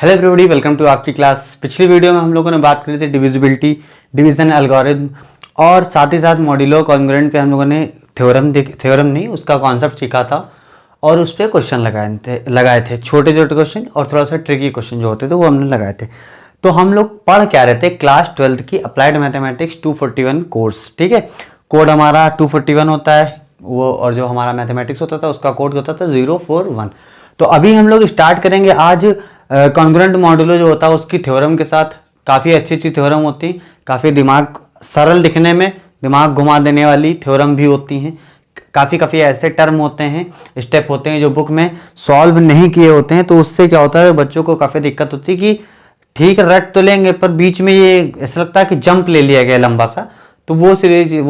Hello everybody, welcome to आपकी class. पिछली video में हम लोगों ने बात करी थी डिविजिबिलिटी, डिवीजन एल्गोरिथम और साथ ही साथ मॉड्यूलो कॉन्ग्रुएंट पे हम लोगों ने थ्योरम नहीं उसका कॉन्सेप्ट सीखा था और उस पर क्वेश्चन लगाए थे छोटे छोटे क्वेश्चन और थोड़ा सा ट्रिकी क्वेश्चन जो होते थे वो हमने लगाए थे। तो हम लोग पढ़ क्या रहे थे, क्लास 12th की अप्लाइड मैथमेटिक्स 241 कोर्स। ठीक है, कोड हमारा 241 होता है वो, और जो हमारा मैथमेटिक्स होता था उसका कोड होता था 041। तो अभी हम लोग स्टार्ट करेंगे आज कॉन्ग्रुएंट मॉड्यूलो जो होता है उसकी थ्योरम के साथ। काफ़ी अच्छी अच्छी थ्योरम होती, काफ़ी दिमाग सरल दिखने में, दिमाग घुमा देने वाली थ्योरम भी होती हैं। काफ़ी ऐसे टर्म होते हैं, स्टेप होते हैं जो बुक में सॉल्व नहीं किए होते हैं, तो उससे क्या होता है बच्चों को काफ़ी दिक्कत होती है कि ठीक रट तो लेंगे पर बीच में ये ऐसा लगता है कि जंप ले लिया गया लंबा सा। तो वो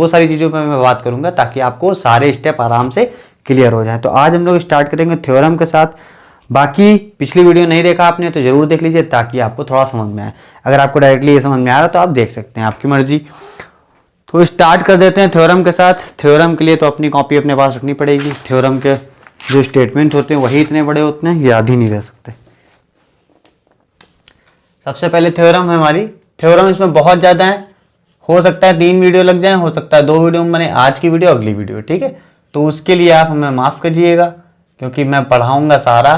सारी चीज़ों पर मैं बात करूंगा ताकि आपको सारे स्टेप आराम से क्लियर हो जाए। तो आज हम लोग स्टार्ट करेंगे थ्योरम के साथ। बाकी पिछली वीडियो नहीं देखा आपने तो जरूर देख लीजिए ताकि आपको थोड़ा समझ में आए। अगर आपको डायरेक्टली ये समझ में आ रहा है तो आप देख सकते हैं, आपकी मर्जी। तो स्टार्ट कर देते हैं थ्योरम के साथ। थ्योरम के लिए तो अपनी कॉपी अपने पास रखनी पड़ेगी। थ्योरम के जो स्टेटमेंट होते हैं वही इतने बड़े होते हैं, याद ही नहीं रह सकते। सबसे पहले थ्योरम है हमारी। थ्योरम इसमें बहुत ज़्यादा है, हो सकता है 3 वीडियो लग जाए, हो सकता है 2 वीडियो में बने, आज की वीडियो अगली वीडियो। ठीक है, तो उसके लिए आप हमें माफ़ करिएगा क्योंकि मैं पढ़ाऊँगा सारा,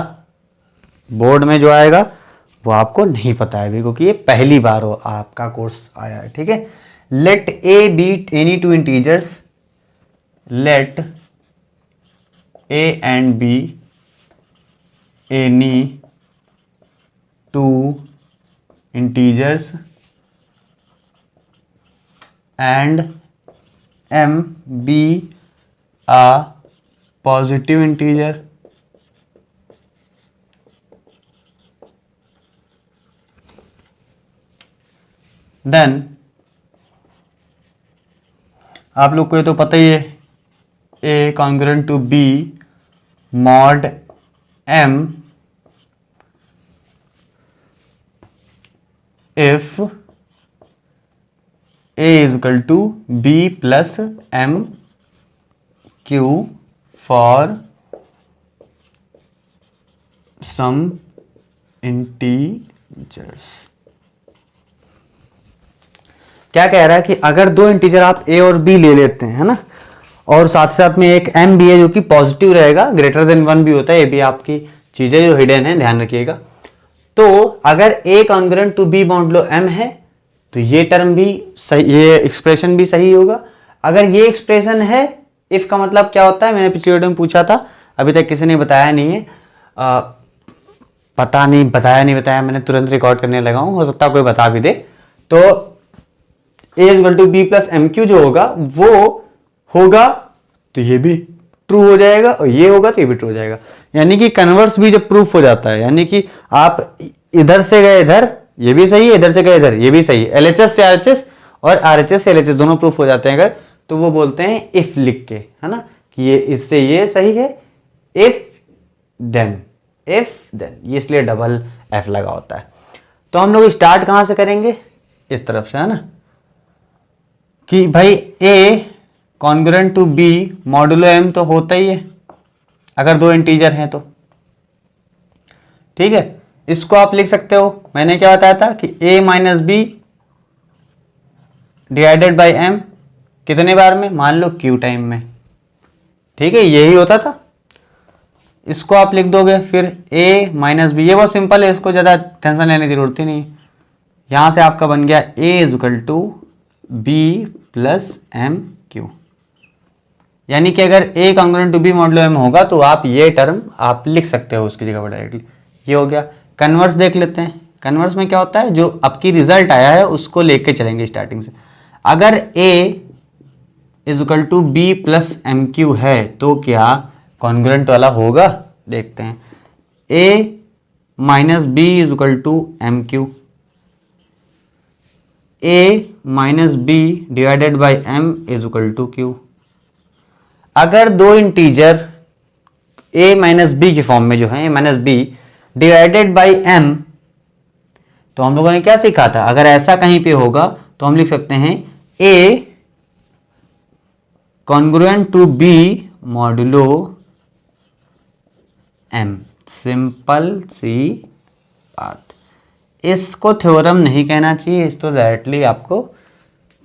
बोर्ड में जो आएगा वो आपको नहीं पता है अभी क्योंकि ये पहली बार हो आपका कोर्स आया है। ठीक है, let a b any two integers, let a and b any two integers and m be a positive integer then आप लोग को ये तो पता ही है, a congruent to b mod m if a is equal to B plus M q for some integers. क्या कह रहा है कि अगर 2 इंटीजर आप ए और बी ले लेते हैं, है ना, और साथ साथ में एक एम भी है जो कि पॉजिटिव रहेगा, ग्रेटर देन 1 भी होता है, ये भी आपकी चीजें जो हिडन है ध्यान रखिएगा। तो अगर a congruent to B modulo m है तो ये टर्म भी सही, ये एक्सप्रेशन भी सही होगा। अगर ये एक्सप्रेशन है, इफ का मतलब क्या होता है, मैंने पिछले वीडियो में पूछा था, अभी तक किसी ने बताया नहीं है। पता नहीं बताया, मैंने तुरंत रिकॉर्ड करने लगा हूं, हो सकता है कोई बता भी दे। तो a is equal to B plus M q जो होगा वो होगा तो ये भी ट्रू हो जाएगा और ये होगा तो ये भी ट्रू हो जाएगा। यानी कि कन्वर्स भी जब प्रूफ हो जाता है, यानी कि आप इधर से गए इधर, ये भी सही है, इधर से गए इधर, ये भी सही है, एलएचएस से आरएचएस और आरएचएस से एलएचएस दोनों प्रूफ हो जाते हैं अगर, तो वो बोलते हैं इफ लिख के, है ना, कि ये इससे ये सही है, इफ देन, इसलिए डबल एफ लगा होता है। तो हम लोग स्टार्ट कहां से करेंगे, इस तरफ से, है ना, कि भाई a congruent to B modulo m तो होता ही है अगर 2 इंटीजर हैं तो। ठीक है, इसको आप लिख सकते हो, मैंने क्या बताया था कि a minus B divided by M कितने बार में, मान लो q टाइम में। ठीक है, यही होता था। इसको आप लिख दोगे फिर a माइनस बी, ये बहुत सिंपल है, इसको ज़्यादा टेंशन लेने की जरूरत ही नहीं है। यहां से आपका बन गया a is equal to B plus M Q. यानी कि अगर a congruent to B modulo M होगा तो आप ये टर्म आप लिख सकते हो उसकी जगह पर डायरेक्टली। ये हो गया। कन्वर्स देख लेते हैं, कन्वर्स में क्या होता है, जो आपकी रिजल्ट आया है उसको लेके चलेंगे स्टार्टिंग से। अगर a is equal to B plus M Q है तो क्या कॉन्ग्रुएंट वाला होगा, देखते हैं। a minus B is equal to M Q, a minus B divided by M is equal to Q. अगर 2 इंटीजर a माइनस बी के form में जो है a minus B divided by m, तो हम लोगों ने क्या सीखा था, अगर ऐसा कहीं पे होगा तो हम लिख सकते हैं a congruent to b modulo m। Simple सी बात। इसको थ्योरम नहीं कहना चाहिए, इस तो डायरेक्टली आपको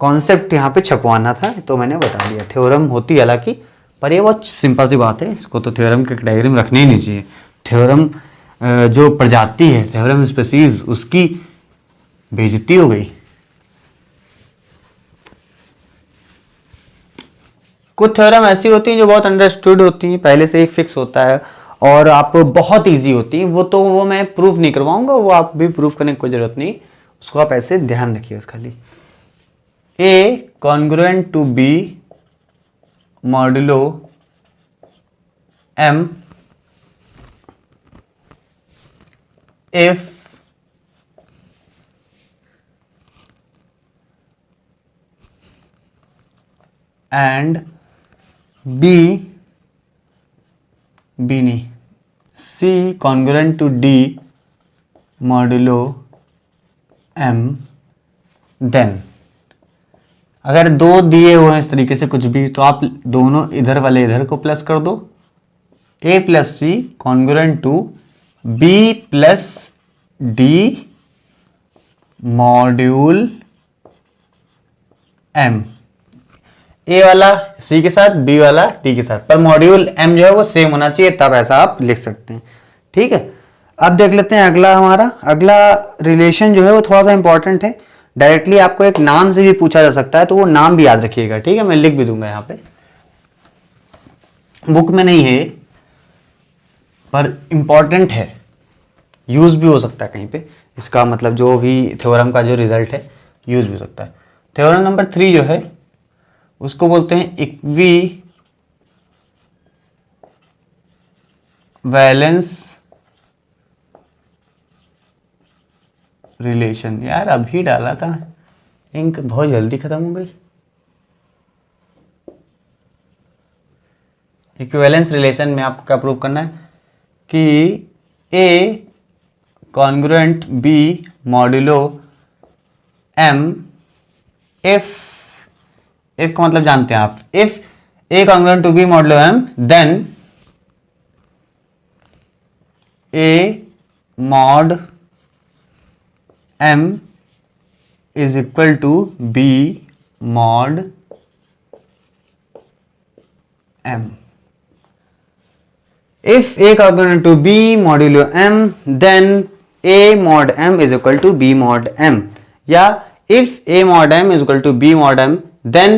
कॉन्सेप्ट यहाँ पे छपवाना था, तो मैंने बता दिया। थ्योरम होती है हालांकि, पर ये बहुत सिंपल सी बात है, इसको तो थ्योरम के कैटेगरी में रखनी ही नहीं चाहिए। थ्योरम जो प्रजाति है, थ्योरम स्पीसीज, उसकी बेइज्जती हो गई। कुछ थ्योरम ऐसी होती हैं जो बहुत अंडरस्टूड होती हैं, पहले से ही फिक्स होता है और आप बहुत इजी होती हैं, वो मैं प्रूफ नहीं करवाऊंगा, वो आप भी प्रूफ करने की कोई जरूरत नहीं, उसको आप ऐसे ध्यान रखिए। खाली a congruent to B modulo m if and b नहीं, c congruent to d modulo m, then अगर दो दिए हुए हैं इस तरीके से कुछ भी, तो आप दोनों इधर वाले इधर को प्लस कर दो, A plus C congruent to B plus D module M. A वाला सी के साथ, बी वाला डी के साथ, पर मॉड्यूल एम जो है वो सेम होना चाहिए, तब ऐसा आप लिख सकते हैं। ठीक है, अब देख लेते हैं अगला। हमारा अगला रिलेशन जो है वो थोड़ा सा इंपॉर्टेंट है, डायरेक्टली आपको एक नाम से भी पूछा जा सकता है, तो वो नाम भी याद रखिएगा। ठीक है, मैं लिख भी दूंगा यहाँ पे, बुक में नहीं है पर इंपॉर्टेंट है, यूज भी हो सकता है कहीं पे, इसका मतलब जो भी थ्योरम का जो रिजल्ट है यूज भी हो सकता है। थ्योरम नंबर 3 जो है उसको बोलते हैं इक्वी वैलेंस रिलेशन। यार अभी डाला था, इंक बहुत जल्दी खत्म हो गई। इक्विवेलेंस रिलेशन में आपको क्या प्रूव करना है कि a congruent b modulo m if का मतलब जानते हैं आप, if A congruent to B modulo m then a mod m is equal to b mod m. If A congruent to B modulo M, then A mod M is equal to B mod M, या if A mod M is equal to B mod M, then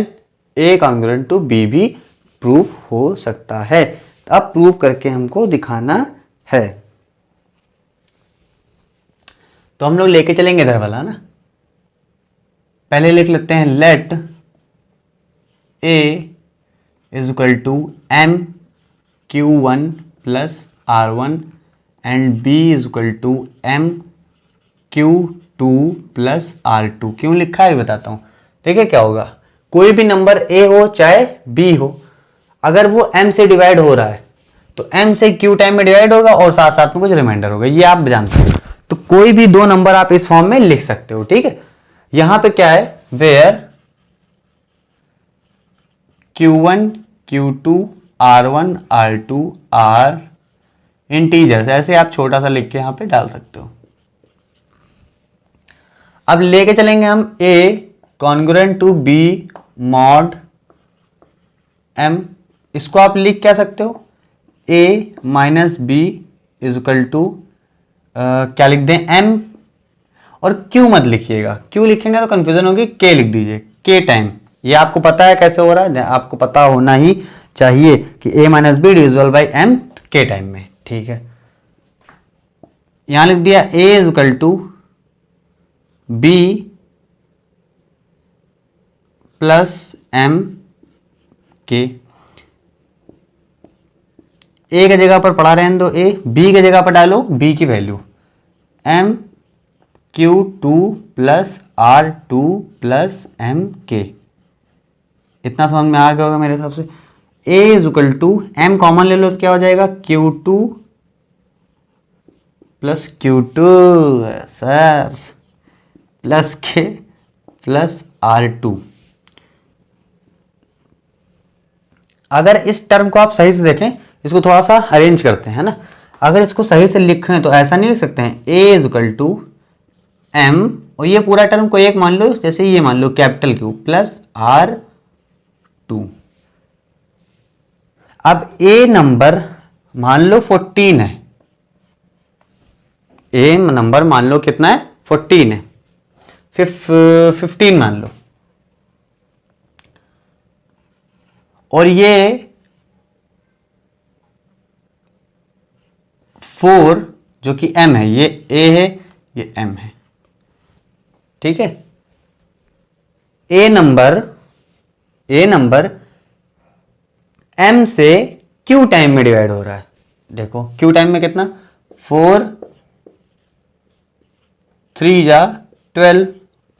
A congruent to B भी proof हो सकता है। अब proof करके हमको दिखाना है, तो हम लोग लेके चलेंगे इधर वाला ना। पहले लिख लेते हैं let A is equal to M Q1 plus R1 and B is equal to M Q2 plus R2। क्यों लिखा है बताता हूं। देखिए क्या होगा, कोई भी नंबर A हो चाहे B हो, अगर वो M से डिवाइड हो रहा है तो M से Q टाइम में डिवाइड होगा और साथ साथ में कुछ रिमाइंडर होगा, ये आप जानते हो। तो कोई भी दो नंबर आप इस फॉर्म में लिख सकते हो। ठीक है, यहां पे क्या है, where Q1 Q2 R1 R2 R integers, ऐसे आप छोटा सा लिख के यहां पे डाल सकते हो। अब लेके चलेंगे हम A congruent to B mod M, इसको आप लिख क्या सकते हो, A minus B is equal to क्या लिख दें M, और Q मत लिखिएगा, Q लिखेंगे तो कंफ्यूजन होगी, K लिख दीजिए, K टाइम। ये आपको पता है कैसे हो रहा है, आपको पता होना ही चाहिए कि A minus B divisible by M K time में। ठीक है, यहां लिख दिया A is equal to B plus M K। A की जगह पर पढ़ा रहने दो A, B की जगह पर डालो B की value M Q2 plus R2 plus M K। इतना समझ में आ गया होगा मेरे हिसाब से। A is equal to M common ले लो तो क्या हो जाएगा, Q2 plus Q2 sir plus K plus R2। अगर इस टर्म को आप सही से देखें, इसको थोड़ा सा अरेंज करते हैं ना, अगर इसको सही से लिखें तो ऐसा नहीं लिख सकते हैं, A is equal to m, और ये पूरा टर्म को एक मान लो, जैसे ये मान लो कैपिटल Q प्लस R2। अब A नंबर मान लो 14 है, A नंबर मान लो कितना है 14 है, 15 मान लो, और ये 4 जो कि M है, ये A है, ये M है, ठीक है। A नंबर M से Q टाइम में डिवाइड हो रहा है। देखो Q टाइम में कितना, 4 3 जा 12,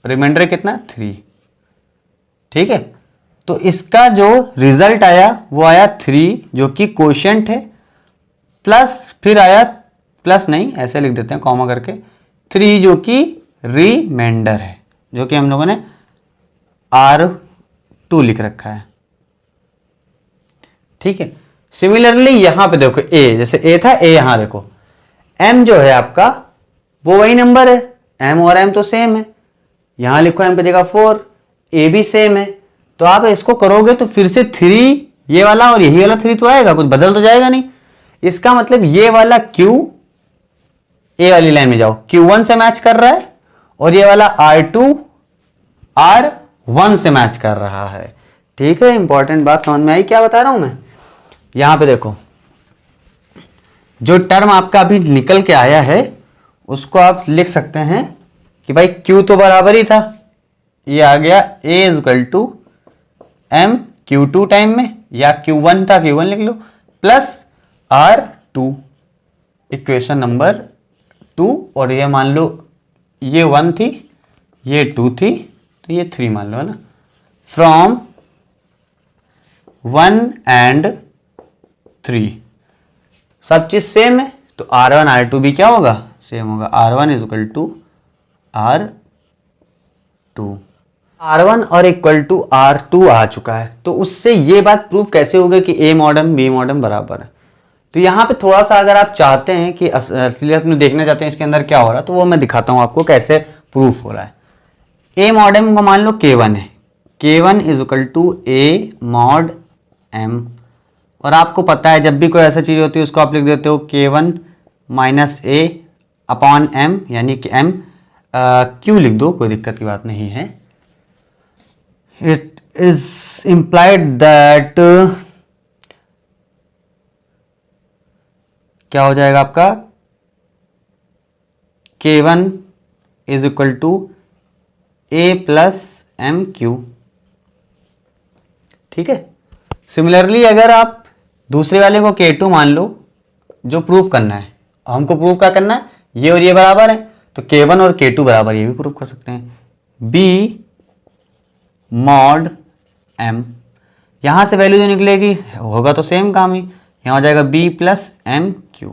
रिमाइंडर कितना 3, ठीक है। तो इसका जो रिजल्ट आया वो आया 3 जो कि क्वोशिएंट है, प्लस फिर आया, प्लस नहीं ऐसे लिख देते हैं कॉमा करके, 3 जो कि रिमाइंडर है, जो कि हम लोगों ने R2 लिख रखा है, ठीक है। सिमिलरली यहां पे देखो A, जैसे A था, A यहां देखो M जो है आपका वो वही नंबर है, M और M तो सेम है, यहां लिखो M पे जगह 4, A भी सेम है, तो आप इसको करोगे तो फिर से 3 ये वाला और यही वाला 3 तो आएगा, कुछ बदल तो जाएगा नहीं। इसका मतलब ये वाला Q, A वाली लाइन में जाओ, Q1 से मैच कर रहा है, और ये वाला R2 R1 से मैच कर रहा है, ठीक है। इंपॉर्टेंट बात समझ में आई क्या बता रहा हूं मैं। यहां पे देखो जो टर्म आपका अभी निकल के आया है उसको आप लिख सकते हैं कि भाई Q तो बराबर ही था, ये आ गया A equal to M Q2 time में, या Q1 था Q1 लिख लो, प्लस R2, इक्वेशन नंबर 2, और ये मान लो ये 1 थी, ये 2 थी, तो ये 3 मान लो, है ना। फ्रॉम 1 एंड 3 सब चीज सेम है, तो R1 R2 भी क्या होगा, सेम होगा। R1 is equal to R2, R1 और इक्वल टू R2 आ चुका है, तो उससे ये बात प्रूव कैसे होगा कि A मॉडर्न B मॉडर्न बराबर है। तो यहाँ पे थोड़ा सा अगर आप चाहते हैं कि असलियत में देखना चाहते हैं इसके अंदर क्या हो रहा है, तो वो मैं दिखाता हूँ आपको कैसे प्रूफ हो रहा है। A मॉडर्न को मान लो K1 है, K1 is equal to A mod M, और आपको पता है जब भी कोई ऐसा चीज़ होती है उसको आप लिख देते हो K1 minus A upon M, यानी कि M Q लिख दो, कोई दिक्कत की बात नहीं है। इट इज इम्प्लाइड दैट क्या हो जाएगा आपका, K1 is equal to A plus MQ, ठीक है। सिमिलरली अगर आप दूसरे वाले को K2 मान लो, जो प्रूफ करना है, हमको प्रूफ क्या करना है, ये और ये बराबर है, तो K1 और K2 बराबर, ये भी प्रूफ कर सकते हैं। B मॉड M, यहां से वैल्यू जो निकलेगी होगा तो सेम काम ही, यहां हो जाएगा B प्लस MQ।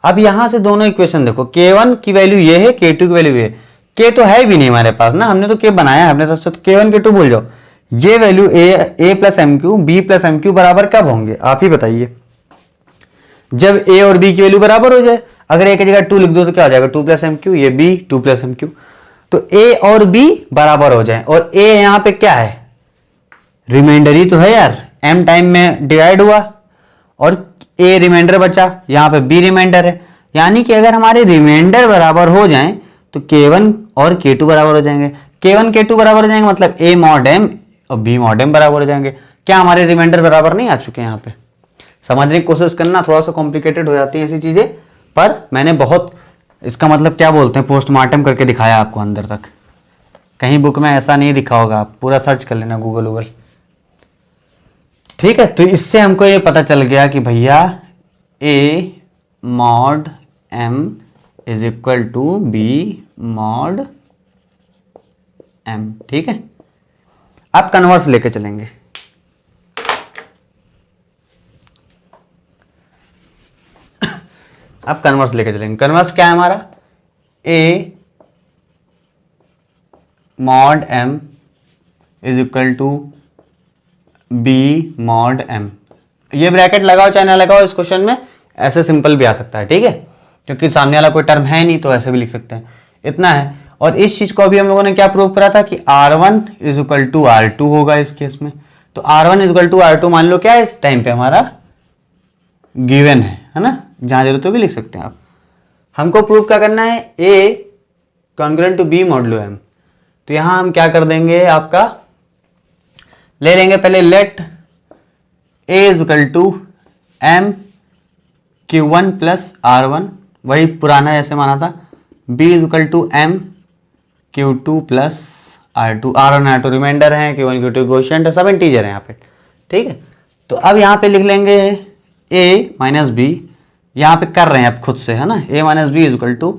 अब यहां से दोनों इक्वेशन देखो, K1 की वैल्यू ये है, K2 की वैल्यू ये है, K तो है भी नहीं हमारे पास ना, हमने तो K बनाया है अपने तरफ से, तो K1 K2 भूल जाओ। ये value A plus MQ B plus MQ बराबर कब होंगे आप ही बताइए, जब A और B की वैल्यू बराबर हो जाए। अगर A की जगह 2 लिख दो तो क्या हो जाएगा, 2 प्लस MQ, ये B 2 प्लस MQ, तो A और B बराबर हो जाए, और A यहां पे क्या है, रिमाइंडर ही तो है यार, M टाइम में डिवाइड हुआ और A रिमाइंडर बचा, यहां पे B रिमाइंडर है, यानी कि अगर हमारे रिमाइंडर बराबर हो जाएं तो K1 और K2 बराबर हो जाएंगे, K1 K2 बराबर हो जाएंगे, मतलब A मॉड M और B मॉड M बराबर हो जाएंगे। क्या हमारे रिमाइंडर बराबर नहीं आ चुके यहाँ पे? समझने की कोशिश करना, थोड़ा सा कॉम्प्लिकेटेड हो जाती है ऐसी चीजें, पर मैंने बहुत इसका मतलब क्या बोलते हैं पोस्टमार्टम करके दिखाया आपको अंदर तक, कहीं बुक में ऐसा नहीं दिखा होगा, आप पूरा सर्च कर लेना गूगल, ठीक है। तो इससे हमको ये पता चल गया कि भैया A mod M is equal to B mod M, ठीक है। अब कन्वर्स लेके चलेंगे, अब कन्वर्स लेके चलेंगे। कन्वर्स क्या है हमारा, A mod M is equal to B mod M, ये ब्रैकेट लगाओ चाहे ना लगाओ, इस क्वेश्चन में ऐसे सिंपल भी आ सकता है, ठीक है। क्योंकि सामने वाला कोई टर्म है नहीं तो ऐसे भी लिख सकते हैं, इतना है। और इस चीज को अभी हम लोगों ने क्या प्रूव करा था कि R1 is equal to R2 होगा इस केस में। तो R1 is equal to R2 मान लो क्या है इस टाइम पे हमारा गिवन है ना, जहां जरूरत होगी लिख सकते हैं आप। हमको प्रूव क्या करना है, A congruent to B modulo M। तो यहां हम क्या कर देंगे, आपका ले लेंगे पहले let A is equal to M Q1 plus R1, वही पुराना जैसे माना था। B is equal to M Q2 plus R2, R1 R2 remainder है, Q1 Q2 कोशेंट है, सब इंटीजर है यहाँ पे, ठीक है। तो अब यहाँ पे लिख लेंगे A माइनस बी, यहाँ पे कर रहे हैं अब खुद से, है ना। A minus B is equal to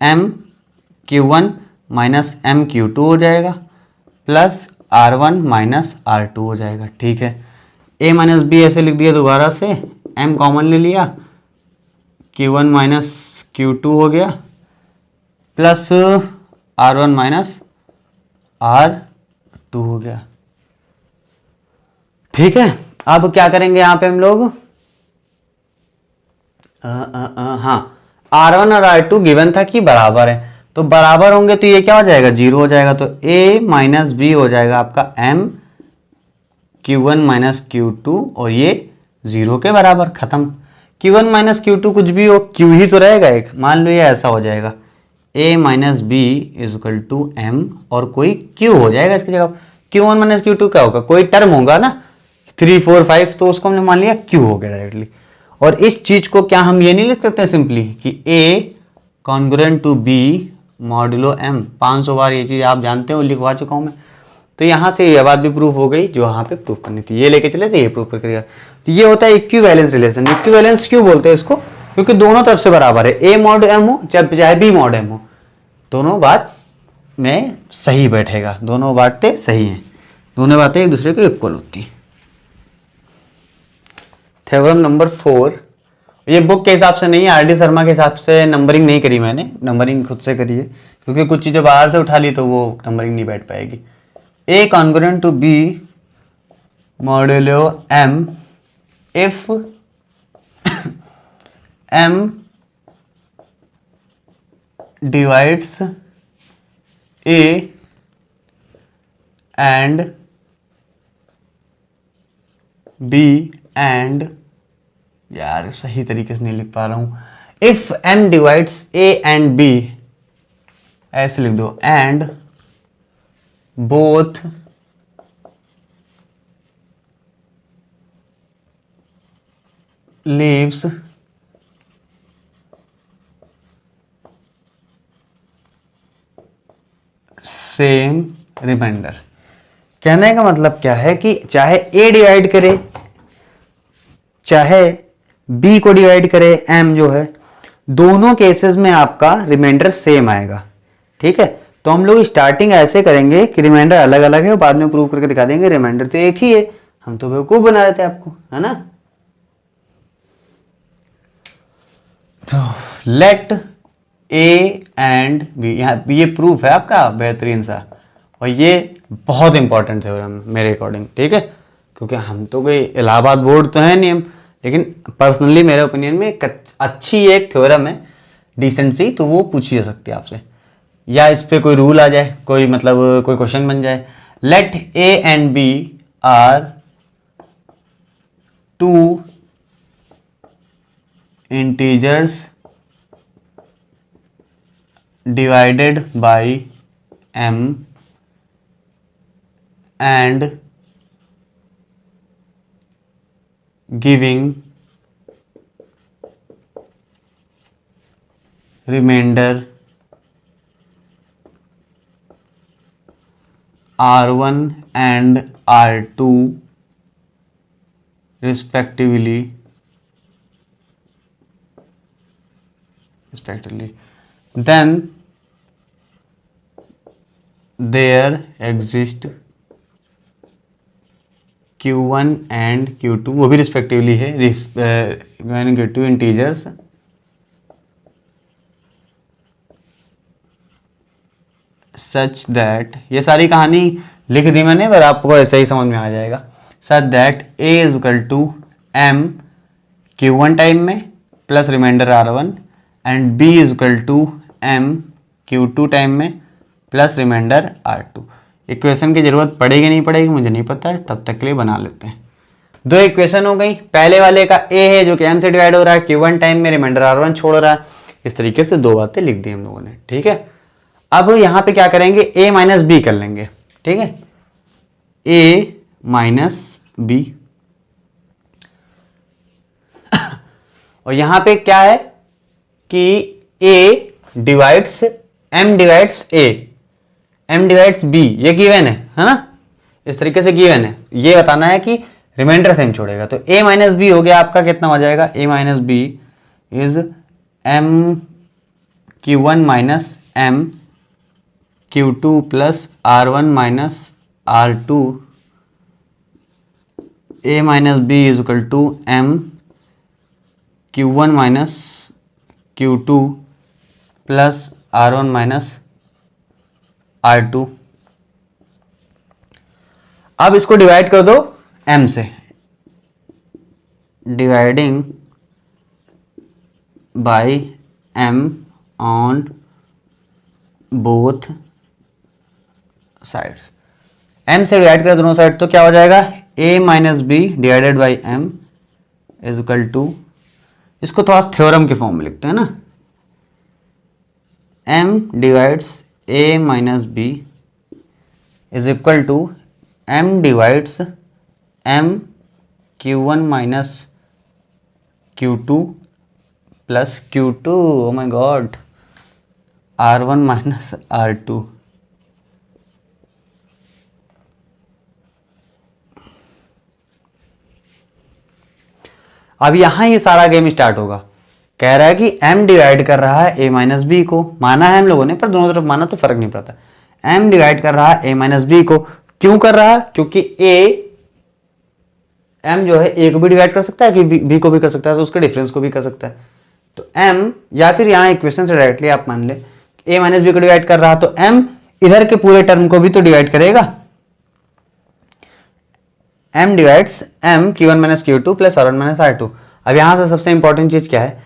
M Q1 minus M Q2 हो जाएगा प्लस R1 माइनस R2 हो जाएगा, ठीक है। A माइनस बी ऐसे लिख दिया दोबारा से, M कॉमन ले लिया, Q1 माइनस Q2 हो गया प्लस R1 माइनस R2 हो गया, ठीक है। अब क्या करेंगे यहाँ पे हम लोग, हाँ R1 और R2 गिवन था कि बराबर है, तो बराबर होंगे तो ये क्या हो जाएगा, जीरो हो जाएगा। तो A माइनस बी हो जाएगा आपका M Q1 माइनस Q2 और ये जीरो के बराबर, खत्म। Q1 माइनस Q2 कुछ भी हो, Q ही तो रहेगा एक, मान लो ये ऐसा हो जाएगा A minus B is equal to M और कोई Q हो जाएगा इसकी जगह। Q1 माइनस Q2 क्या होगा, कोई टर्म होगा ना, 3 4 5, तो उसको हमने मान लिया Q हो गया डायरेक्टली। और इस चीज को क्या हम ये नहीं लिख सकते सिंपली कि A congruent to B modulo M, 500 बार ये चीज आप जानते हो, लिखवा चुका हूं मैं। तो यहां से ये बात भी प्रूफ हो गई जो यहाँ पे प्रूफ करनी थी, ये लेके चले थे, ये प्रूफ करके गया। तो ये होता है इक्विवेलेंस रिलेशन। इक्विवेलेंस क्यों बोलते हैं इसको, क्योंकि दोनों तरफ से बराबर है, A मॉड M हो चाहे B मॉड M हो, दोनों बात में सही बैठेगा, दोनों बातें सही हैं, दोनों बातें एक दूसरे को इक्वल होती हैं। थ्योरम नंबर 4, ये बुक के हिसाब से नहीं, आर डी शर्मा के हिसाब से नंबरिंग नहीं करी मैंने, नंबरिंग खुद से करी है, क्योंकि कुछ चीज़ें बाहर से उठा ली तो वो नंबरिंग नहीं बैठ पाएगी। A congruent to B modulo M if M divides A and B and, यार सही तरीके से नहीं लिख पा रहा हूं, if M divides A and B, ऐसे लिख दो, and both leaves same remainder. कहने का मतलब क्या है कि चाहे A डिवाइड करे चाहे B को डिवाइड करे, M जो है, दोनों केसेस में आपका रिमाइंडर सेम आएगा, ठीक है। तो हम लोग स्टार्टिंग ऐसे करेंगे कि रिमाइंडर अलग अलग है और बाद में प्रूव करके दिखा देंगे रिमाइंडर तो एक ही है। हम तो बेवकूफ बना रहे थे आपको, है ना। तो लेट A एंड B, यहाँ ये प्रूफ है आपका बेहतरीन सा, और ये बहुत इंपॉर्टेंट थ्योरम मेरे अकॉर्डिंग, ठीक है। क्योंकि हम तो कोई इलाहाबाद बोर्ड तो है नहीं हम, लेकिन पर्सनली मेरे ओपिनियन में अच्छी एक थ्योरम है डिसेंट सी, तो वो पूछी जा सकती है आपसे, या इस पे कोई रूल आ जाए, कोई मतलब कोई क्वेश्चन बन जाए। Let A and B are two integers divided by M and giving remainder R1 and R2 respectively, then there exist Q1 and Q2, वो भी रिस्पेक्टिवली है, टू इंटीजर्स सच दैट, ये सारी कहानी लिख दी मैंने पर आपको ऐसे ही समझ में आ जाएगा। Such that A is equal to M Q1 time में plus remainder R1 and b is equal to m Q2 time में प्लस रिमाइंडर R2। इक्वेशन की जरूरत पड़ेगी नहीं पड़ेगी मुझे नहीं पता है, तब तक के लिए बना लेते हैं। दो इक्वेशन हो गई। पहले वाले का A है जो कि M से डिवाइड हो रहा है, Q1 टाइम में रिमाइंडर R1 छोड़ रहा है। इस तरीके से दो बातें लिख दी हम लोगों ने, ठीक है। अब यहाँ पे क्या करेंगे, A माइनस बी कर लेंगे, ठीक है, A माइनस बी। और यहाँ पे क्या है कि A divides M divides A, M divides B, ये गिवन है ना, इस तरीके से गिवन है। ये बताना है कि रिमाइंडर सेम छोड़ेगा। तो A माइनस बी हो गया आपका, कितना हो जाएगा, A minus B is M Q1 minus M Q2 plus R1 minus R2। A minus B is equal to M Q1 minus Q2 plus R1 minus R2। अब इसको डिवाइड कर दो M से, dividing by M on both sides. M से divide कर दोनों side तो क्या हो जाएगा, A minus B divided by M is equal to, इसको थोड़ा थ्योरम के फॉर्म में लिखते हैं ना, M divides A minus B is equal to M divides M Q1 minus Q2 plus Q2, oh my God, R1 minus R2। अब यहां ये सारा गेम स्टार्ट होगा। कह रहा है कि M डिवाइड कर रहा है A माइनस बी को, माना है हम लोगों ने, पर दोनों तरफ माना तो फर्क नहीं पड़ता। M डिवाइड कर रहा है A माइनस बी को, क्यों कर रहा है, क्योंकि M जो है A को भी डिवाइड कर सकता है कि B को भी कर सकता है, तो उसके डिफरेंस को भी कर सकता है। तो M, या फिर यहाँ इक्वेशन से डायरेक्टली आप मान ले A माइनस बी को डिवाइड कर रहा, तो M इधर के पूरे टर्म को भी तो डिवाइड करेगा। M divides M Q1 minus Q2 plus R1 minus R2। अब यहां से सबसे इंपॉर्टेंट चीज क्या है,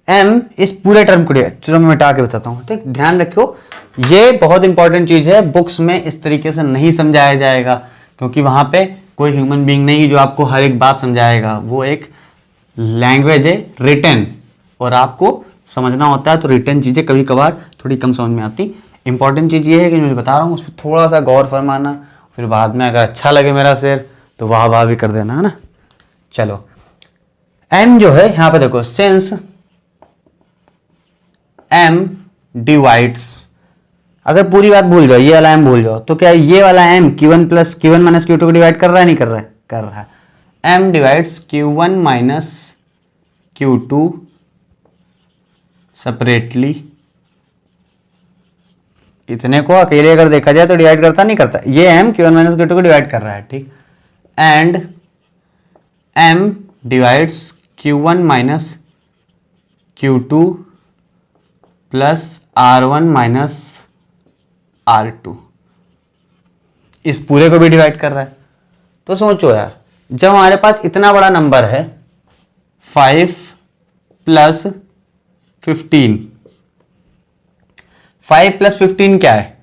M इस पूरे टर्म को डिवाइड, चलो मैं मिटा के बताता हूं, ठीक, ध्यान रखो, ये बहुत इंपॉर्टेंट चीज है। बुक्स में इस तरीके से नहीं समझाया जाएगा, क्योंकि वहां पे कोई ह्यूमन बीइंग नहीं जो आपको हर एक बात समझाएगा। वो एक लैंग्वेज है रिटन, और आपको समझना होता है, तो रिटन चीजें कभी कभार थोड़ी कम समझ में आती। इंपॉर्टेंट चीज ये है कि मैं बता रहा हूँ, उस पर थोड़ा सा गौर फरमाना, फिर बाद में अगर अच्छा लगे मेरा शेर तो वाह वाह भी कर देना, है ना। चलो, M जो है यहां पे देखो, सिंस M डिवाइड्स, अगर पूरी बात भूल जाओ, ये वाला M भूल जाओ, तो क्या ये वाला M Q1 plus Q1 minus Q2 को डिवाइड कर रहा है, नहीं कर रहा है, कर रहा है। M divides Q1 minus Q2 separately. इतने को अकेले अगर देखा जाए तो डिवाइड करता नहीं करता, ये M Q1 माइनस Q2 को डिवाइड कर रहा है, ठीक। And M divides Q1 minus Q2 plus R1 minus R2, इस पूरे को भी डिवाइड कर रहा है। तो सोचो यार, जब हमारे पास इतना बड़ा नंबर है 5 प्लस 15, 5 प्लस 15 क्या है,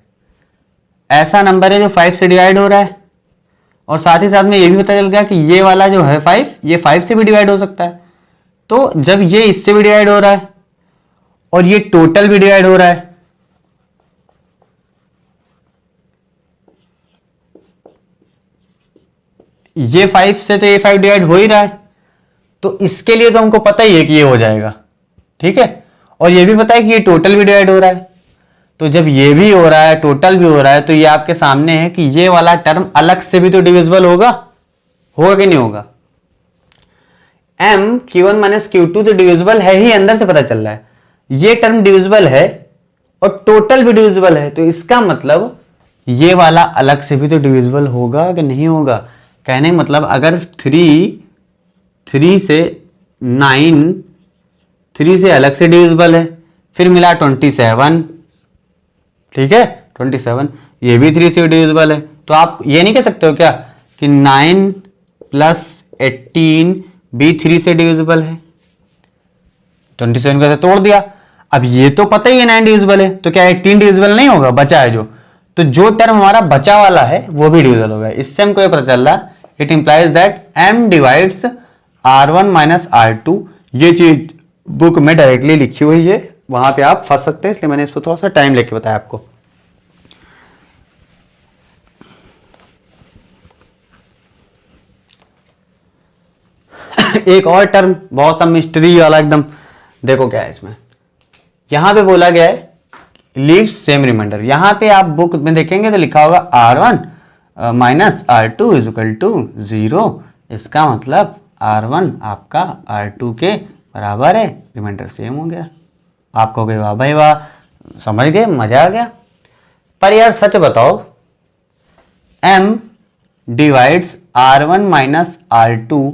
ऐसा नंबर है जो 5 से डिवाइड हो रहा है, और साथ ही साथ में ये भी पता चल गया कि ये वाला जो है 5, ये 5 से भी डिवाइड हो सकता है। तो जब ये इससे भी डिवाइड हो रहा है और ये टोटल भी डिवाइड हो रहा है, ये 5 से तो ये 5 डिवाइड हो ही रहा है, तो इसके लिए तो हमको पता ही है कि ये हो जाएगा, ठीक है। और ये भी पता है कि ये टोटल भी डिवाइड हो रहा है, तो जब ये भी हो रहा है टोटल भी हो रहा है, तो ये आपके सामने है कि ये वाला टर्म अलग से भी तो डिविजिबल होगा, होगा कि नहीं होगा। M Q1 माइनस Q2 तो डिविजिबल है ही, अंदर से पता चल रहा है, ये टर्म डिविजिबल है और टोटल भी डिविजिबल है, तो इसका मतलब ये वाला अलग से भी तो डिविजिबल होगा कि नहीं होगा। कहने का मतलब अगर 3 से 9, 3 से अलग से डिविजिबल है, फिर मिला 27, ठीक है, 27, ये भी 3 से डिविजिबल है, तो आप ये नहीं कह सकते हो क्या कि 9 प्लस 18 भी 3 से डिविजिबल है। 27 को ऐसे तोड़ दिया। अब ये तो पता ही है 9 डिविजिबल है, तो क्या 18 डिविजिबल नहीं होगा, बचा है जो, तो जो टर्म हमारा बचा वाला है वो भी डिविजिबल होगा। इससे हमको ये पता चल रहा, it implies that m divides r1 minus r2। ये चीज बुक में डायरेक्टली लिखी हुई है, वहां पे आप फंस सकते हैं, इसलिए मैंने इसको थोड़ा सा टाइम लेके बताया आपको। एक और टर्म बहुत सा मिस्ट्री वाला एकदम, देखो क्या है इसमें, यहां पे बोला गया है लीव सेम रिमाइंडर। यहां पे आप बुक में देखेंगे तो लिखा होगा r1 minus r2 is equal to 0। इसका मतलब r1 आपका r2 के बराबर है, रिमाइंडर सेम हो गया। आप कहोगे वाह भाई वाह, समझ गए, मजा आ गया। पर यार सच बताओ, m divides r1 minus r2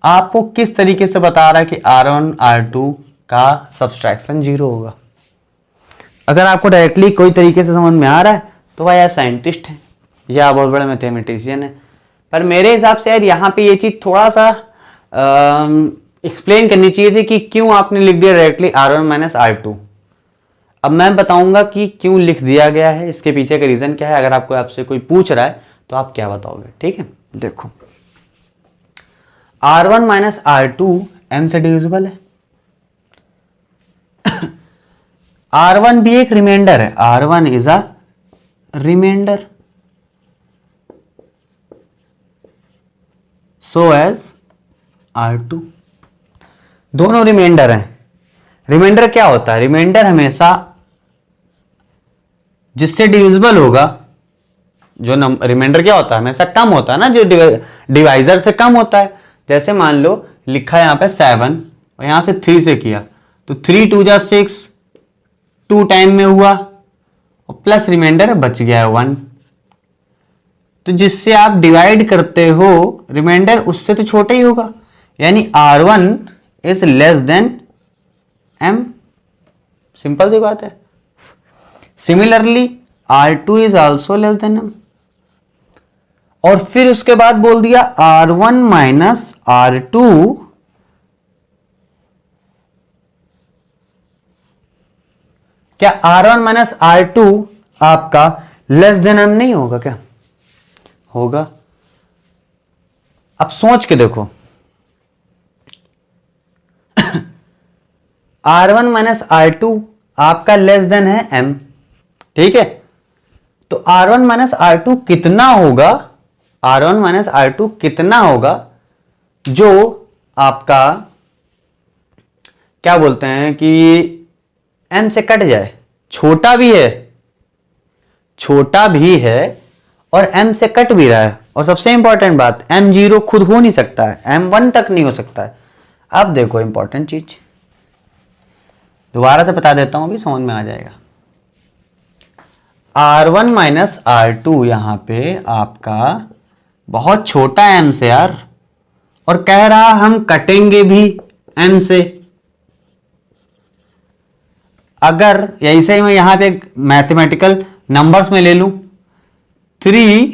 आपको किस तरीके से बता रहा है कि r1 r2 का सब्सट्रैक्शन 0 होगा? अगर आपको डायरेक्टली कोई तरीके से समझ में आ रहा है तो भाई आप साइंटिस्ट हैं या आप बहुत बड़े मैथमेटिशियन हैं। पर मेरे हिसाब से यार यहाँ पे ये चीज़ थोड़ा सा एक्सप्लेन करनी चाहिए थी कि क्यों आपने लिख दिया डायरेक्टली r1 माइनस r2। अब मैं बताऊंगा कि क्यों लिख दिया गया है, इसके पीछे का रीज़न क्या है। अगर आपको आपसे कोई पूछ रहा है तो आप क्या बताओगे, ठीक है। देखो r1 माइनस r2 m से डिविजिबल है। r1 भी एक रिमाइंडर है, r1 is a remainder, so as r2। दोनों रिमाइंडर हैं। रिमाइंडर क्या होता है? रिमाइंडर हमेशा जिससे डिविजिबल होगा, जो रिमाइंडर क्या होता है, हमेशा कम होता है ना, जो डिवाइजर से कम होता है। जैसे मान लो लिखा है यहां पे 7 और यहां से 3 से किया तो 3 2 जा 6, 2 टाइम में हुआ और प्लस रिमाइंडर बच गया है 1। तो जिससे आप डिवाइड करते हो रिमाइंडर उससे तो छोटा ही होगा, यानी r1 is less than m। Simple सी बात है। Similarly r2 is also less than m। और फिर उसके बाद बोल दिया r1 माइनस r2 क्या r1 माइनस r2 आपका लेस देन m नहीं होगा क्या? होगा। अब सोच के देखो r1 माइनस r2 आपका लेस देन है m, ठीक है। तो r1 माइनस r2 कितना होगा, r1 माइनस r2 कितना होगा जो आपका क्या बोलते हैं कि m से कट जाए, छोटा भी है, छोटा भी है और m से कट भी रहा है। और सबसे इंपॉर्टेंट बात, m0 खुद हो नहीं सकता है, m1 तक नहीं हो सकता है। अब देखो इंपॉर्टेंट चीज दोबारा से बता देता हूं, अभी समझ में आ जाएगा। r1 माइनस r2 यहां पे आपका बहुत छोटा है m से यार, और कह रहा हम कटेंगे भी m से। अगर ऐसे ही मैं यहां पे मैथमेटिकल नंबर्स में ले लूं, 3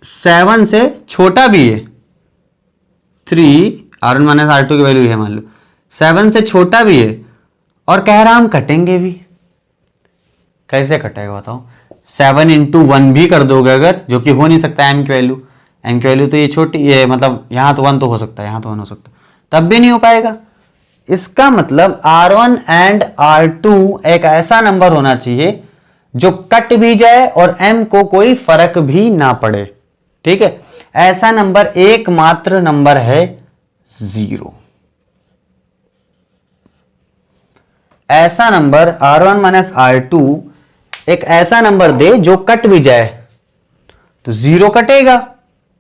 7 से छोटा भी है, 3 r1 माइनस r2 की वैल्यू है मान लो 7 से छोटा भी है, और कह रहा हम कटेंगे भी। कैसे कटेगा बताओ? 7 इंटू 1 भी कर दोगे अगर, जो कि हो नहीं सकता m की वैल्यू, m की वैल्यू तो ये छोटी, ये मतलब यहां तो 1 तो हो सकता है, यहां तो 1 हो सकता है, तब भी नहीं हो पाएगा। इसका मतलब r1 एंड r2 एक ऐसा नंबर होना चाहिए जो कट भी जाए और m को कोई फर्क भी ना पड़े, ठीक है। ऐसा नंबर एकमात्र नंबर है 0। ऐसा नंबर r1 माइनस r2 एक ऐसा नंबर दे जो कट भी जाए तो 0 कटेगा।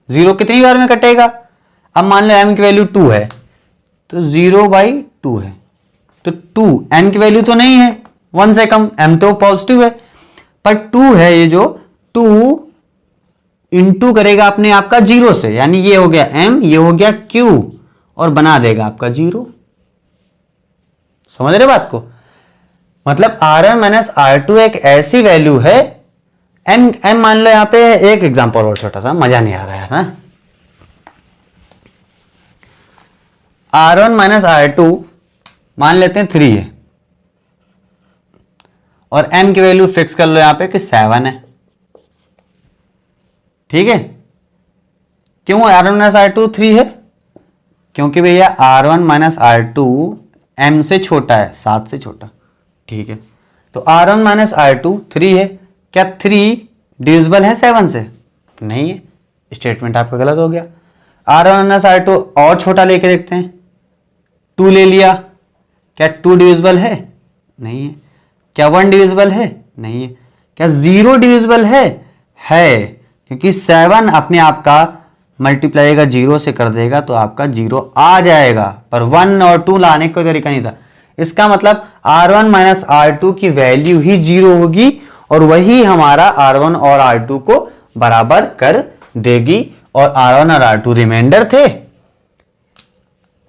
0 कितनी बार में कटेगा? अब मान लो m की वैल्यू 2 है तो 0/2 है, तो 2 m की वैल्यू तो नहीं है 1 से कम, m तो पॉजिटिव है, पर 2 है, ये जो 2 इंटू करेगा अपने आपका 0 से, यानी ये हो गया m, ये हो गया q, और बना देगा आपका 0। समझ रहे बात को? मतलब r1 माइनस r2 एक ऐसी वैल्यू है, m मान लो यहां पे एक एग्जांपल और छोटा सा, मजा नहीं आ रहा है ना। R1 माइनस R2 मान लेते हैं 3 है, और m की वैल्यू फिक्स कर लो यहां पे कि 7 है। ठीक है, क्यों R1 माइनस R2 3 है? क्योंकि भैया R1 माइनस R2 m से छोटा है, 7 से छोटा। ठीक है, तो R1 माइनस R2 3 है। क्या 3 डिविजिबल है 7 से? नहीं है, स्टेटमेंट आपका गलत हो गया। R1 माइनस R2 और छोटा लेके देखते हैं, 2 ले लिया। क्या 2 डिविजिबल है? नहीं है। क्या 1 डिविजिबल है? नहीं है। क्या 0 डिविजिबल है? है, क्योंकि 7 अपने आप का मल्टीप्लाई अगर 0 से कर देगा तो आपका 0 आ जाएगा, पर 1 और 2 लाने का कोई तरीका नहीं था। इसका मतलब R1 माइनस R2 की वैल्यू ही 0 होगी, और वही हमारा R1 और R2 को बराबर कर देगी, और R1 और R2 रिमाइंडर थे।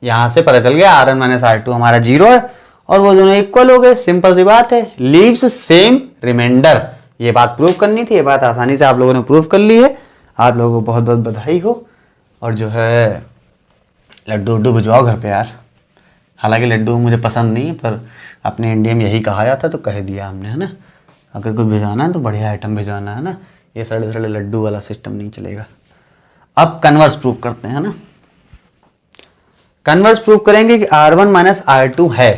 यहां से पता चल गया R1 माइनस R2 हमारा 0 है, और वो दोनों इक्वल हो गए। सिंपल सी बात है, लीव्स सेम रिमाइंडर। ये बात प्रूव करनी थी, ये बात आसानी से आप लोगों ने प्रूव कर ली है। आप लोगों को बहुत बहुत बधाई हो। और जो है लड्डू उड्डू भिजवाओ घर पे यार। हालांकि लड्डू मुझे पसंद नहीं है, पर अपने इंडिया में यही कहा जाता है तो कह दिया हमने, है ना। अगर कुछ भिजवाना है तो बढ़िया आइटम भिजवाना है ना, ये सड़े सड़े लड्डू वाला सिस्टम नहीं चलेगा। अब कन्वर्स प्रूव करते हैं, है ना। कन्वर्स प्रूव करेंगे कि R1 माइनस R2 है।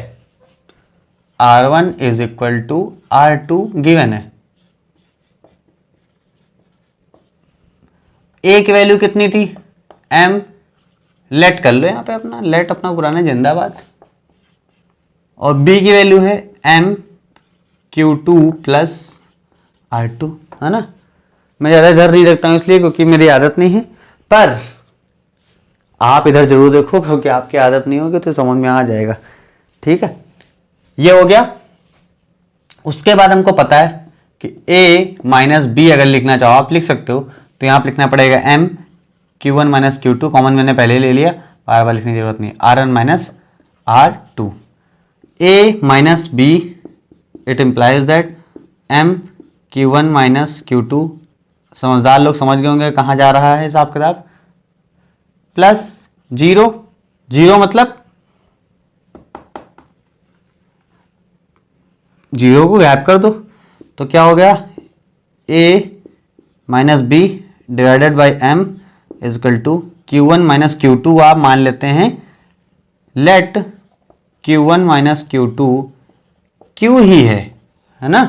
R1 is equal to R2 given है। A की वैल्यू कितनी थी? M। लेट कर लो यहां पे अपना, लेट अपना पुराना जिंदाबाद। और B की वैल्यू है M Q2 प्लस R2, है ना। मैं ज़्यादा इधर नहीं देखता हूं इसलिए क्योंकि मेरी आदत नहीं है, पर आप इधर जरूर देखो क्योंकि आपकी आदत नहीं होगी तो समझ में आ जाएगा। ठीक है, ये हो गया। उसके बाद हमको पता है कि A माइनस बी अगर लिखना चाहो आप लिख सकते हो, तो यहां पर लिखना पड़ेगा M Q1 minus Q2, common मैंने पहले ले लिया, बार बार लिखने की जरूरत नहीं। R1 minus R2, A minus B, it implies that M Q1 minus Q2। समझदार लोग समझ गए होंगे कहां जा रहा है हिसाब किताब। प्लस 0, 0 मतलब 0 को गैप कर दो, तो क्या हो गया? A minus B divided by M is equal to Q1 minus Q2 आप मान लेते हैं। Late Q1 minus Q2 Q ही है ना,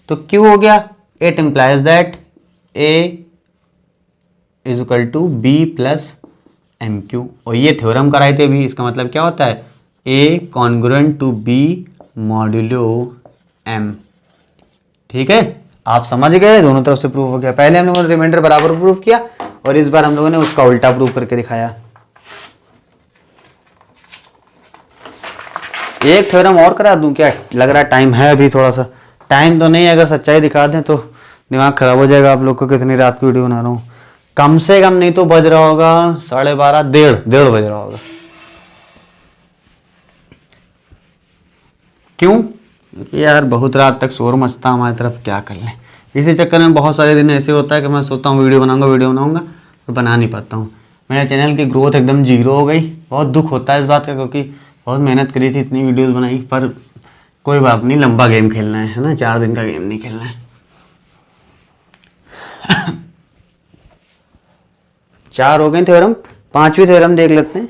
तो Q हो गया। It implies that A is equal to B plus MQ, और ये थ्योरम कराए थे भी। इसका मतलब क्या होता है? A congruent to B modulo M। ठीक है, आप समझ गए, दोनों तरफ से प्रूफ हो गया। पहले हम लोगों ने रिमाइंडर बराबर प्रूफ किया, और इस बार हम लोगों ने उसका उल्टा प्रूफ करके दिखाया। एक थ्योरम और करा दूं क्या? लग रहा है टाइम है अभी थोड़ा सा। टाइम तो नहीं, अगर सच्चाई दिखा दें तो दिमाग खराब हो जाएगा आप लोग को। कितनी रात की वीडियो बना रहा हूँ, कम से कम नहीं तो बज रहा होगा 12:30, डेढ़ बज रहा होगा। क्यों? क्योंकि यार बहुत रात तक शोर मचता हमारी तरफ, क्या कर लें। इसी चक्कर में बहुत सारे दिन ऐसे होता है कि मैं सोचता हूँ वीडियो बनाऊंगा और बना नहीं पाता हूँ। मेरे चैनल की ग्रोथ एकदम 0 हो गई। बहुत दुख होता है इस बात का, क्योंकि बहुत मेहनत करी थी, इतनी वीडियोस बनाई, पर कोई बात नहीं, लंबा गेम खेलना है ना, 4 दिन का गेम नहीं खेलना है। 4 हो गए थ्योरम, 5वीं थ्योरम देख लेते हैं।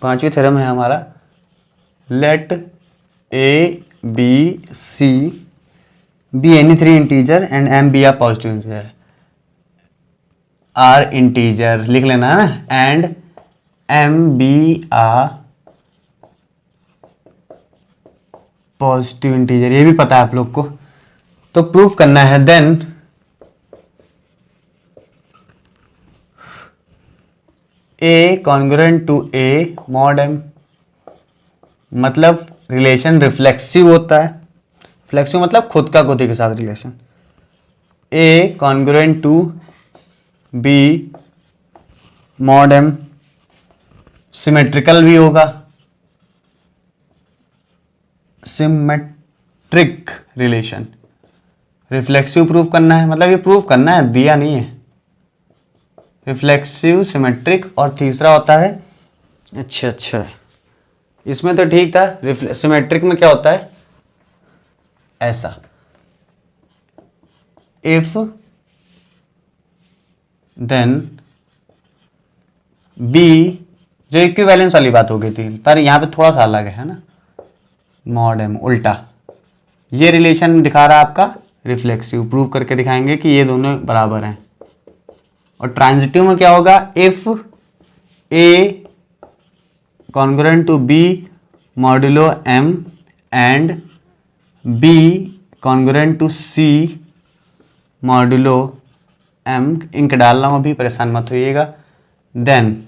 पांचवी थ्योरम है हमारा, late A B C be any 3 integer and M be a positive integer। R integer लिख लेना है ना, and M be a positive integer, ये भी पता है आप लोग को। तो प्रूफ करना है, then A congruent to A mod M, मतलब रिलेशन रिफ्लेक्सिव होता है। रिफ्लेक्सिव मतलब खुद का खुद के साथ relation. A congruent to B mod M symmetrical भी होगा, सिमेट्रिक रिलेशन, रिफ्लेक्सिव प्रूफ करना है, मतलब ये प्रूफ करना है, दिया नहीं है। रिफ्लेक्सिव, सिमेट्रिक, और तीसरा होता है, अच्छा इसमें तो ठीक था। सिमेट्रिक में क्या होता है, ऐसा, इफ देन बी, जो इक्विवेलेंस वाली बात हो गई थी, पर यहां पे थोड़ा सा अलग है ना, मॉड एम उल्टा, ये रिलेशन दिखा रहा है आपका रिफ्लेक्सिव, प्रूव करके दिखाएंगे कि ये दोनों बराबर हैं। और ट्रांजिटिव में क्या होगा, if A congruent to B modulo M and B congruent to C modulo M, ink डाल रहा हूं अभी, परेशान मत होइएगा, then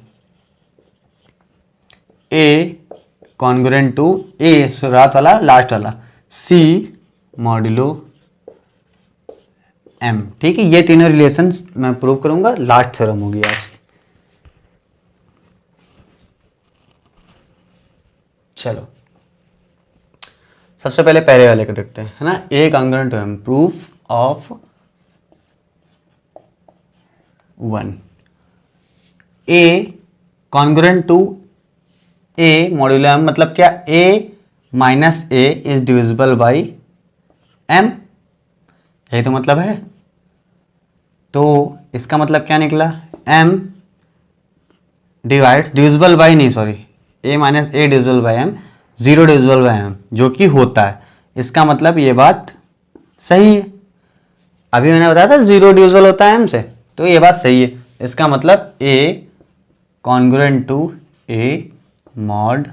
A congruent to A, शुरुआत वाला लास्ट वाला, सी मॉड्यूलो एम। ठीक है, ये तीनों रिलेशन मैं प्रूव करूंगा, लास्ट थ्योरम होगी आज की। चलो सबसे पहले वाले को देखते हैं, है ना, a congruent to m, proof of 1, a congruent to a modulo m, मतलब क्या, a minus A is divisible by m, यही तो मतलब है। तो इसका मतलब क्या निकला, एम डिविजिबल बाई नहीं, sorry, a minus a divisible by m, 0 divisible by m, जो कि होता है। इसका मतलब ये बात सही है, अभी मैंने बताया था 0 डिविजिबल होता है एम से, तो ये बात सही है। इसका मतलब a congruent to a mod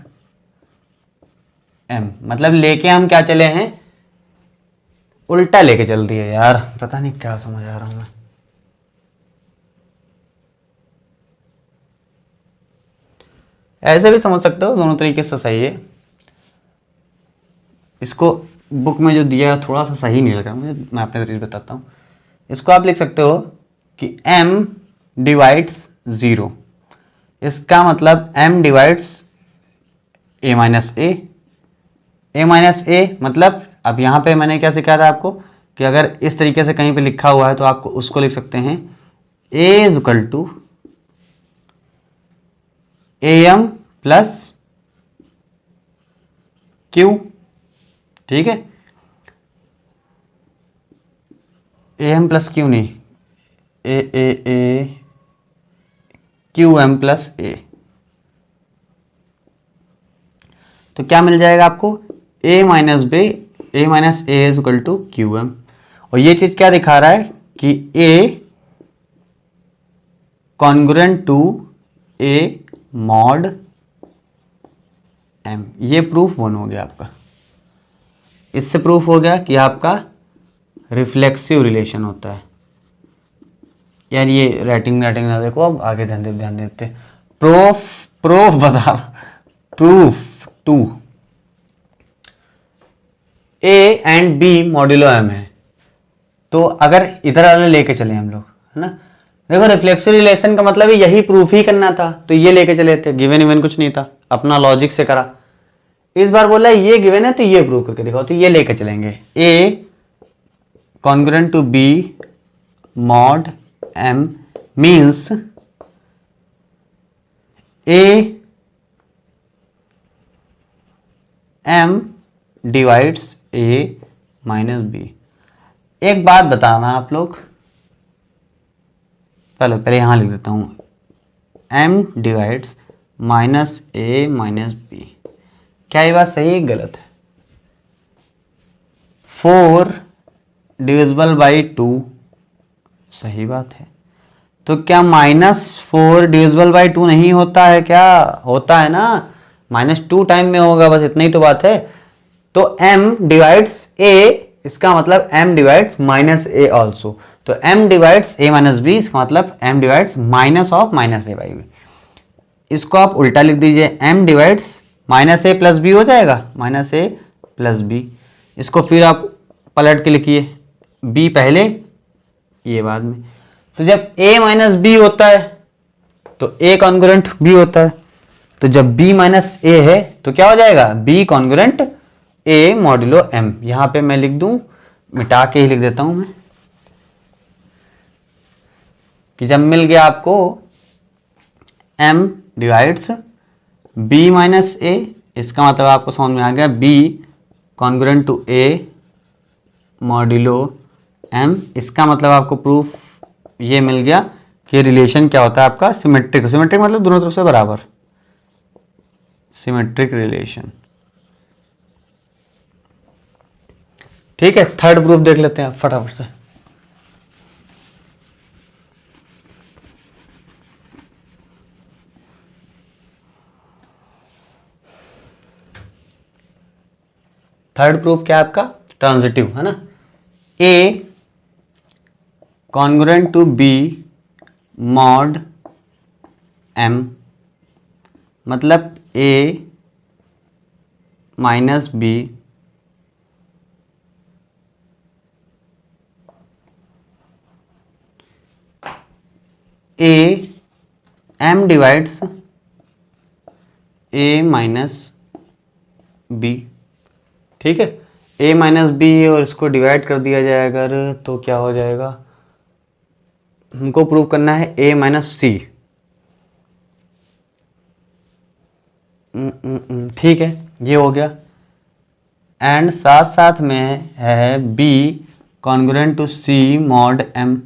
m, मतलब लेके हम क्या चले हैं, उल्टा लेके चल दिए यार, पता नहीं क्या समझ आ रहा हूं मैं। ऐसे भी समझ सकते हो, दोनों तरीके से सही है। इसको बुक में जो दिया है थोड़ा सा सही नहीं लग रहा मुझे, मैं अपने तरीके बताता हूँ। इसको आप लिख सकते हो कि m डिवाइड्स 0, इसका मतलब m divides a minus a minus a, मतलब अब यहाँ पे मैंने क्या सिखाया था आपको कि अगर इस तरीके से कहीं पे लिखा हुआ है तो आपको उसको लिख सकते हैं a is equal to am plus q, ठीक है, am प्लस q नहीं, A Q M plus A. तो क्या मिल जाएगा आपको, a minus B, a minus A is equal to Q M. और ये चीज क्या दिखा रहा है कि a congruent to a mod m, ये प्रूफ 1 हो गया आपका। इससे प्रूफ हो गया कि आपका रिफ्लेक्सिव रिलेशन होता है। यार ये राइटिंग ना देखो, अब आगे ध्यान देते। प्रूफ बता, proof 2, A and B modulo M है। तो अगर इधर वाले लेके चले हम लोग, है ना, देखो रिफ्लेक्सिव रिलेशन का मतलब यही प्रूफ ही करना था, तो ये लेके चले थे, गिवन इवन कुछ नहीं था, अपना लॉजिक से करा। इस बार बोला ये गिवन है तो ये प्रूव करके दिखाओ, तो ये लेके चलेंगे, a congruent to b mod m means a m divides a minus b. एक बात बताना आप लोग, पहले यहां लिख देता हूं, M divides minus a minus B. क्या ये बात सही है गलत है? 4 डिविजिबल बाई 2 सही बात है। तो क्या -4 डिविजिबल बाई 2 नहीं होता है? क्या होता है ना, -2 टाइम में होगा, बस इतना ही तो बात है। तो m डिवाइड्स a, इसका मतलब m divides minus a also. तो m divides a minus b, इसका मतलब m divides minus of minus a by b। इसको आप उल्टा लिख दीजिए, m divides minus a plus b हो जाएगा, माइनस a प्लस b। इसको फिर आप पलट के लिखिए, b पहले ये बाद में। तो जब a माइनस बी होता है तो a कॉन्ग्रुएंट b होता है। तो जब b माइनस a है तो क्या हो जाएगा, b congruent a modulo m। यहां पे मैं लिख दूं मिटा के ही लिख देता हूं मैं कि जब मिल गया आपको m divides b minus a, इसका मतलब आपको समझ में आ गया b congruent to a modulo m। इसका मतलब आपको प्रूफ ये मिल गया कि रिलेशन क्या होता है आपका सिमेट्रिक। सिमेट्रिक मतलब दोनों तरफ से बराबर, सिमेट्रिक रिलेशन। ठीक है, थर्ड प्रूफ देख लेते हैं फटाफट से। थर्ड प्रूफ क्या है आपका? ट्रांजिटिव है ना। A congruent to b mod m, मतलब a minus b a m divides a minus b. ठीक है, a माइनस बी और इसको डिवाइड कर दिया जाए अगर तो क्या हो जाएगा, हमको प्रूव करना है a माइनस सी। ठीक है, ये हो गया। एंड साथ साथ में है b congruent to c mod m।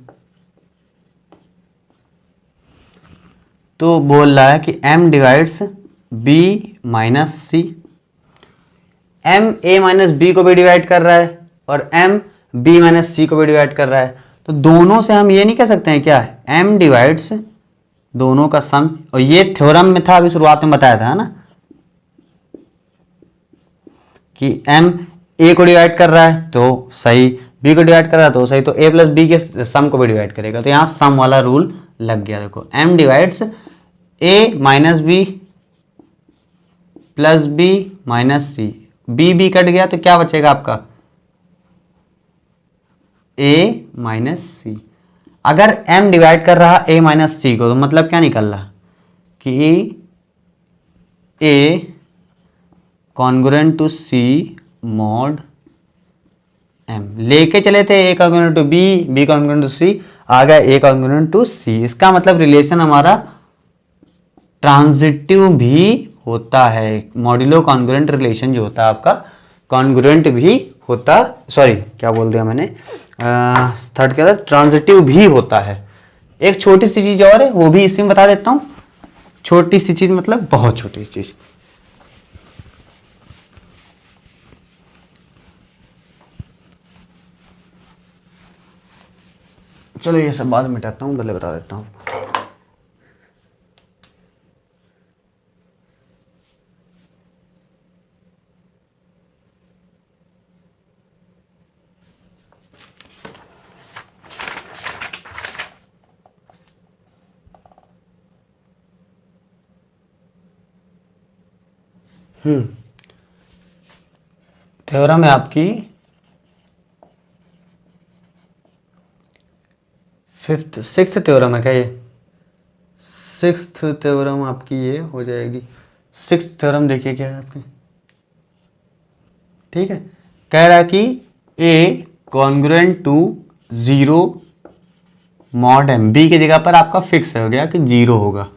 तो बोल रहा है कि m divides b minus C. m a minus B को भी डिवाइड कर रहा है और m b माइनस सी को भी डिवाइड कर रहा है, तो दोनों से हम ये नहीं कह सकते हैं क्या m डिवाइड्स दोनों का सम। और ये थ्योरम में था, अभी शुरुआत में बताया था ना कि m a को डिवाइड कर रहा है तो सही, b को डिवाइड कर रहा है तो सही, तो a प्लस बी के सम को भी डिवाइड करेगा। तो यहाँ सम वाला रूल लग गया। देखो m divides a minus B plus B minus C, B B cut गया तो क्या बचेगा आपका a माइनस सी। अगर m डिवाइड कर रहा a माइनस सी को तो मतलब क्या निकल रहा कि a congruent to c mod m। लेके चले थे a congruent to b, b congruent to c, आ गया a कॉन्ग्रुएंट टू c। इसका मतलब रिलेशन हमारा ट्रांजिटिव भी होता है। मॉड्यूलो कॉन्ग्रुएंट रिलेशन जो होता है आपका कॉन्ग्रुएंट भी होता, सॉरी क्या बोल दिया मैंने, थर्ड क्या था, ट्रांजिटिव भी होता है। एक छोटी सी चीज और है, वो भी इसी में बता देता हूं। छोटी सी चीज मतलब बहुत छोटी सी चीज। चलो ये सब बाद में मिटाता हूं, पहले बता देता हूं। थ्योरम है आपकी सिक्स्थ थ्योरम है क्या ये? सिक्स्थ थ्योरम आपकी ये हो जाएगी। सिक्स्थ थ्योरम देखिए क्या है आपकी। ठीक है, कह रहा है कि a congruent to 0 mod m, b की जगह पर आपका फिक्स हो गया कि 0 होगा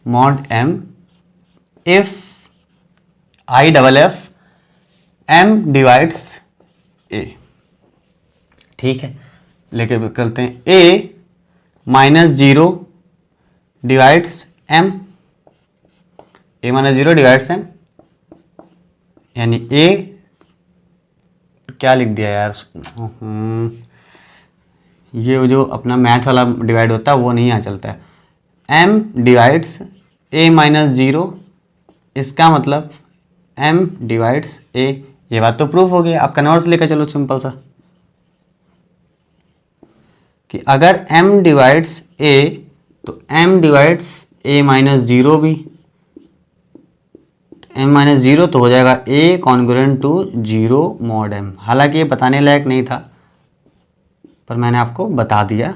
mod m if I double F m divides a। ठीक है, लेके करते हैं a minus 0 divides m, a minus 0 divides m, यानी a क्या लिख दिया यार, ये जो अपना मैथ वाला डिवाइड होता है वो नहीं यहाँ चलता है। m डिवाइड्स a माइनस 0, इसका मतलब m डिवाइड्स a। ये बात तो प्रूफ हो गई। आप कन्वर्स लेकर चलो सिंपल सा कि अगर m डिवाइड्स a तो m डिवाइड्स a माइनस 0 भी, m माइनस 0 तो हो जाएगा a congruent to 0 mod m। हालांकि ये बताने लायक नहीं था पर मैंने आपको बता दिया,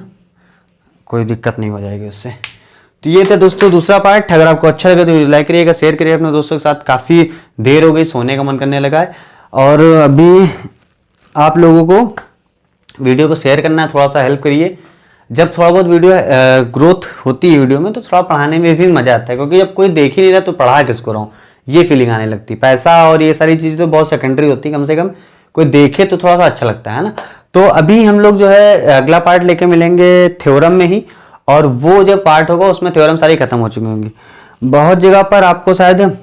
कोई दिक्कत नहीं हो जाएगी उससे। तो ये था दोस्तों दूसरा पार्ट। अगर आपको अच्छा लगा तो लाइक करिएगा, शेयर करिए अपने दोस्तों के साथ। काफ़ी देर हो गई, सोने का मन करने लगा है और अभी आप लोगों को वीडियो को शेयर करना है, थोड़ा सा हेल्प करिए। जब थोड़ा बहुत वीडियो ग्रोथ होती है वीडियो में तो थोड़ा पढ़ाने में भी मजा आता है, क्योंकि जब कोई देख ही नहीं रहा तो पढ़ा किसको रहा हूँ, ये फीलिंग आने लगती है। पैसा और ये सारी चीज़ें तो बहुत सेकेंडरी होती है, कम से कम कोई देखे तो थोड़ा सा अच्छा लगता है ना। तो अभी हम लोग जो है अगला पार्ट लेके मिलेंगे थ्योरम में ही, और वो जो पार्ट होगा उसमें थ्योरम सारी खत्म हो चुकी होंगी। बहुत जगह पर आपको शायद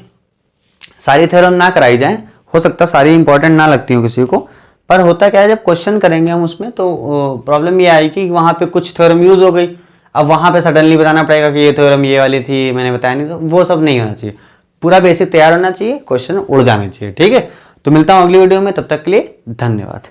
सारी थ्योरम ना कराई जाए, हो सकता है सारी इंपॉर्टेंट ना लगती हो किसी को, पर होता क्या है जब क्वेश्चन करेंगे हम उसमें तो प्रॉब्लम ये आएगी कि वहाँ पे कुछ थ्योरम यूज हो गई, अब वहाँ पे सडनली बताना पड़ेगा कि ये थ्योरम ये वाली थी, मैंने बताया नहीं, तो वो सब नहीं होना चाहिए। पूरा बेसिक तैयार होना चाहिए, क्वेश्चन उड़ जाने चाहिए। ठीक है, तो मिलता हूँ अगली वीडियो में, तब तक के लिए धन्यवाद।